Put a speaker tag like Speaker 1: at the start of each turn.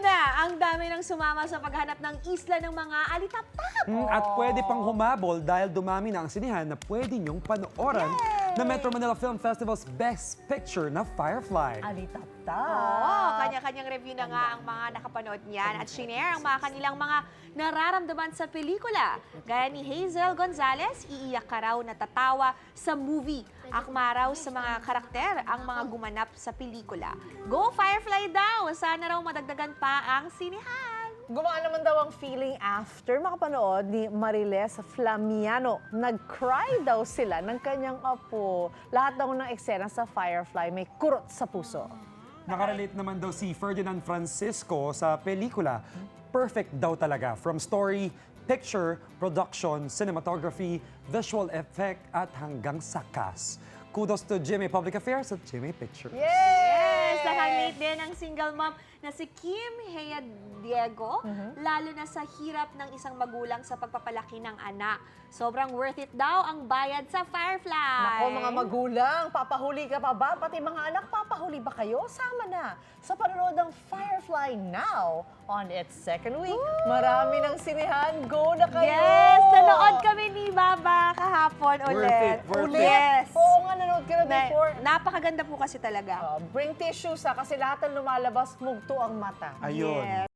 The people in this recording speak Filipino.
Speaker 1: na, ang dami nang sumama sa paghanap ng isla ng mga alitap-tap.
Speaker 2: At pwede pang humabol dahil dumami na ang sinihan na pwede niyong panooran na Metro Manila Film Festival's Best Picture na Firefly.
Speaker 3: Alitap-tap.
Speaker 1: Oo, kanya-kanyang review na nga ang mga nakapanood niyan at shinare ang mga kanilang mga nararamdaman sa pelikula. Gaya ni Hazel Gonzalez, iiyak ka raw natatawa sa movie. Akma raw sa mga karakter ang mga gumanap sa pelikula. Go Firefly daw! Sana raw madagdagan pa ang sinihan.
Speaker 3: Gumaan naman daw ang feeling after makapanood ni Mariles Flamiano. Nag-cry daw sila ng kanyang apo. Lahat daw ng eksena sa Firefly may kurot sa puso.
Speaker 2: Nakarelate naman daw si Ferdinand Francisco sa pelikula. Perfect daw talaga. From story, picture, production, cinematography, visual effect at hanggang sa cast. Kudos to GMA Public Affairs at GMA Pictures.
Speaker 1: Yes! Nakalate din ang single mom na si Kim Hea Diego, lalo na sa hirap ng isang magulang sa pagpapalaki ng anak. Sobrang worth it daw ang bayad sa Firefly.
Speaker 3: Nako mga magulang, papahuli ka pa ba? Pati mga anak, papahuli ba kayo? Sama na sa panonood ng Firefly now on its second week. Marami ng sinihan. Go na kayo!
Speaker 1: Yes! Nanood kami ni Baba kahapon ulit.
Speaker 2: Worth it.
Speaker 1: Yes!
Speaker 3: Oo nga, nanood ka na before.
Speaker 1: Napakaganda po kasi talaga.
Speaker 3: Bring tissues ha, kasi lahat ng lumalabas, mugto ang mata.
Speaker 2: Ayun.
Speaker 1: Yes.